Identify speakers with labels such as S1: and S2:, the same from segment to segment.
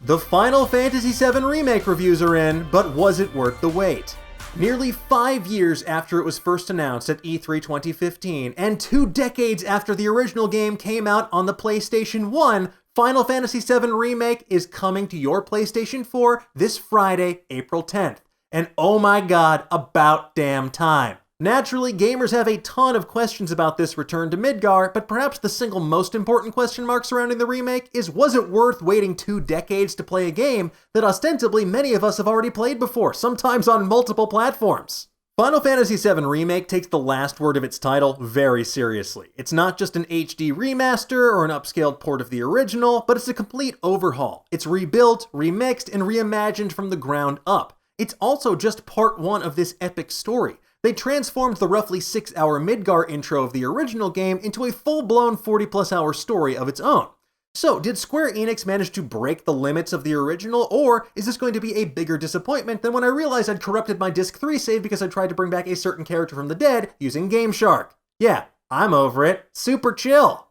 S1: The Final Fantasy VII Remake reviews are in, but was it worth the wait? Nearly 5 years after it was first announced at E3 2015, and 2 decades after the original game came out on the PlayStation 1, Final Fantasy VII Remake is coming to your PlayStation 4 this Friday, April 10th. And oh my god, about damn time. Naturally, gamers have a ton of questions about this return to Midgar, but perhaps the single most important question mark surrounding the remake is, was it worth waiting 2 decades to play a game that ostensibly many of us have already played before, sometimes on multiple platforms? Final Fantasy VII Remake takes the last word of its title very seriously. It's not just an HD remaster or an upscaled port of the original, but it's a complete overhaul. It's rebuilt, remixed, and reimagined from the ground up. It's also just part 1 of this epic story. They transformed the roughly 6-hour Midgar intro of the original game into a full-blown 40-plus hour story of its own. So, did Square Enix manage to break the limits of the original, or is this going to be a bigger disappointment than when I realized I'd corrupted my Disc 3 save because I tried to bring back a certain character from the dead using Game Shark? Yeah, I'm over it. Super chill.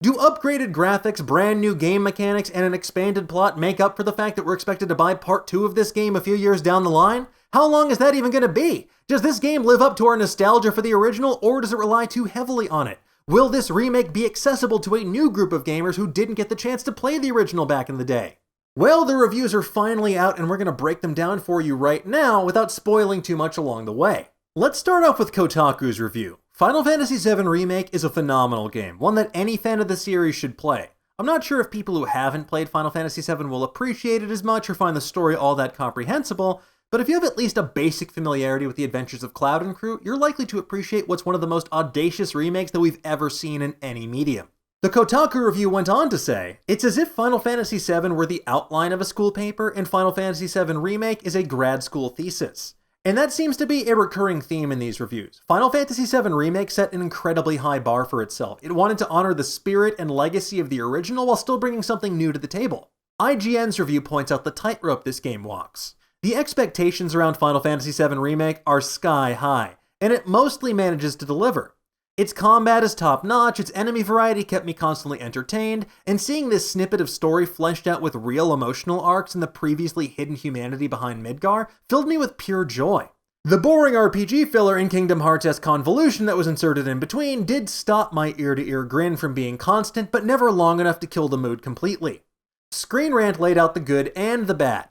S1: Do upgraded graphics, brand new game mechanics, and an expanded plot make up for the fact that we're expected to buy part 2 of this game a few years down the line? How long is that even going to be? Does this game live up to our nostalgia for the original, or does it rely too heavily on it? Will this remake be accessible to a new group of gamers who didn't get the chance to play the original back in the day? Well, the reviews are finally out, and we're going to break them down for you right now without spoiling too much along the way. Let's start off with Kotaku's review. Final Fantasy VII Remake is a phenomenal game, one that any fan of the series should play. I'm not sure if people who haven't played Final Fantasy VII will appreciate it as much or find the story all that comprehensible, but if you have at least a basic familiarity with the adventures of Cloud and crew, you're likely to appreciate what's one of the most audacious remakes that we've ever seen in any medium. The Kotaku review went on to say, "It's as if Final Fantasy VII were the outline of a school paper and Final Fantasy VII Remake is a grad school thesis." And that seems to be a recurring theme in these reviews. Final Fantasy VII Remake set an incredibly high bar for itself. It wanted to honor the spirit and legacy of the original while still bringing something new to the table. IGN's review points out the tightrope this game walks. The expectations around Final Fantasy VII Remake are sky high, and it mostly manages to deliver. Its combat is top-notch, its enemy variety kept me constantly entertained, and seeing this snippet of story fleshed out with real emotional arcs and the previously hidden humanity behind Midgar filled me with pure joy. The boring RPG filler in Kingdom Hearts' convolution that was inserted in between did stop my ear-to-ear grin from being constant, but never long enough to kill the mood completely. Screen Rant laid out the good and the bad.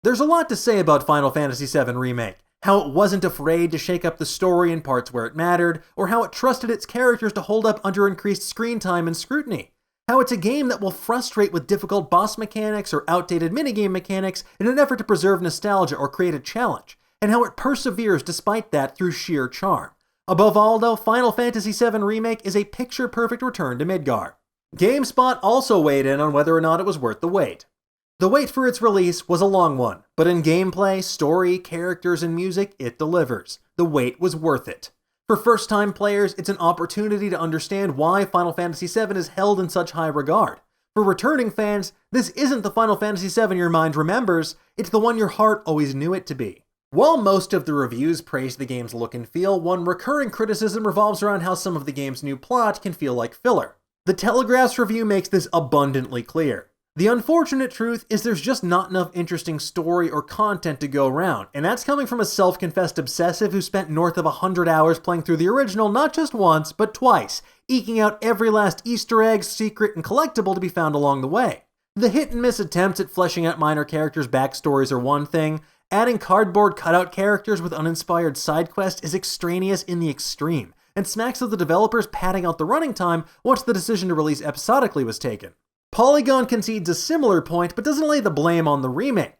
S1: There's a lot to say about Final Fantasy VII Remake. How it wasn't afraid to shake up the story in parts where it mattered, or how it trusted its characters to hold up under increased screen time and scrutiny. How it's a game that will frustrate with difficult boss mechanics or outdated minigame mechanics in an effort to preserve nostalgia or create a challenge, and how it perseveres despite that through sheer charm. Above all though, Final Fantasy VII Remake is a picture-perfect return to Midgar. GameSpot also weighed in on whether or not it was worth the wait. The wait for its release was a long one, but in gameplay, story, characters, and music, it delivers. The wait was worth it. For first-time players, it's an opportunity to understand why Final Fantasy VII is held in such high regard. For returning fans, this isn't the Final Fantasy VII your mind remembers, it's the one your heart always knew it to be. While most of the reviews praise the game's look and feel, one recurring criticism revolves around how some of the game's new plot can feel like filler. The Telegraph's review makes this abundantly clear. The unfortunate truth is there's just not enough interesting story or content to go around, and that's coming from a self-confessed obsessive who spent north of 100 hours playing through the original not just once, but twice, eking out every last Easter egg, secret, and collectible to be found along the way. The hit-and-miss attempts at fleshing out minor characters' backstories are one thing, adding cardboard cutout characters with uninspired side quests is extraneous in the extreme, and smacks of the developers padding out the running time once the decision to release episodically was taken. Polygon concedes a similar point, but doesn't lay the blame on the remake.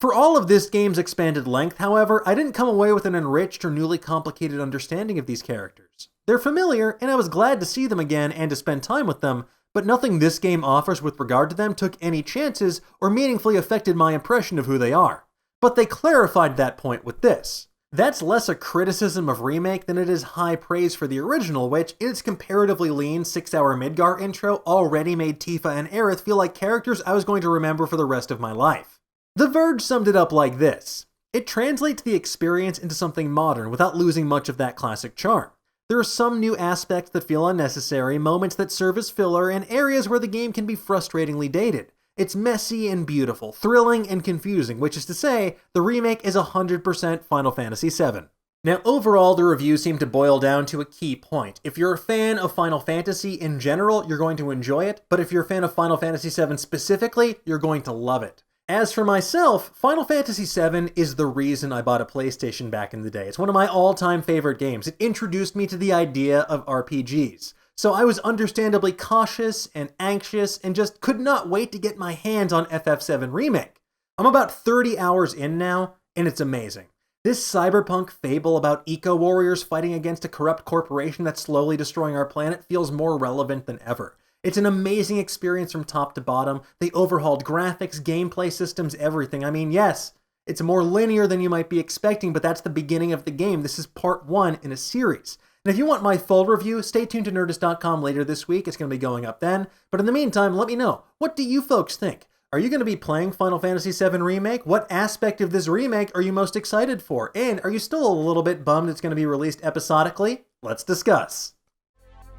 S1: For all of this game's expanded length, however, I didn't come away with an enriched or newly complicated understanding of these characters. They're familiar, and I was glad to see them again and to spend time with them, but nothing this game offers with regard to them took any chances or meaningfully affected my impression of who they are. But they clarified that point with this. That's less a criticism of Remake than it is high praise for the original, which, in its comparatively lean 6-hour Midgar intro, already made Tifa and Aerith feel like characters I was going to remember for the rest of my life. The Verge summed it up like this. It translates the experience into something modern without losing much of that classic charm. There are some new aspects that feel unnecessary, moments that serve as filler, and areas where the game can be frustratingly dated. It's messy and beautiful, thrilling and confusing, which is to say, the remake is 100% Final Fantasy VII. Now, overall, the reviews seem to boil down to a key point. If you're a fan of Final Fantasy in general, you're going to enjoy it, but if you're a fan of Final Fantasy VII specifically, you're going to love it. As for myself, Final Fantasy VII is the reason I bought a PlayStation back in the day. It's one of my all-time favorite games. It introduced me to the idea of RPGs. So I was understandably cautious and anxious and just could not wait to get my hands on FF7 Remake. I'm about 30 hours in now, and it's amazing. This cyberpunk fable about eco-warriors fighting against a corrupt corporation that's slowly destroying our planet feels more relevant than ever. It's an amazing experience from top to bottom. They overhauled graphics, gameplay systems, everything. I mean, yes, it's more linear than you might be expecting, but that's the beginning of the game. This is part 1 in a series. And if you want my full review, stay tuned to Nerdist.com later this week. It's going to be going up then. But in the meantime, let me know, what do you folks think? Are you going to be playing Final Fantasy VII Remake? What aspect of this remake are you most excited for? And are you still a little bit bummed it's going to be released episodically? Let's discuss.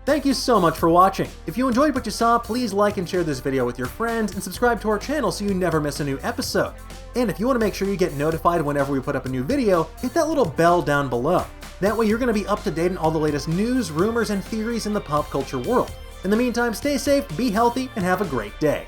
S1: Thank you so much for watching. If you enjoyed what you saw, please like and share this video with your friends and subscribe to our channel so you never miss a new episode. And if you want to make sure you get notified whenever we put up a new video, hit that little bell down below. That way you're going to be up to date on all the latest news, rumors, and theories in the pop culture world. In the meantime, stay safe, be healthy, and have a great day.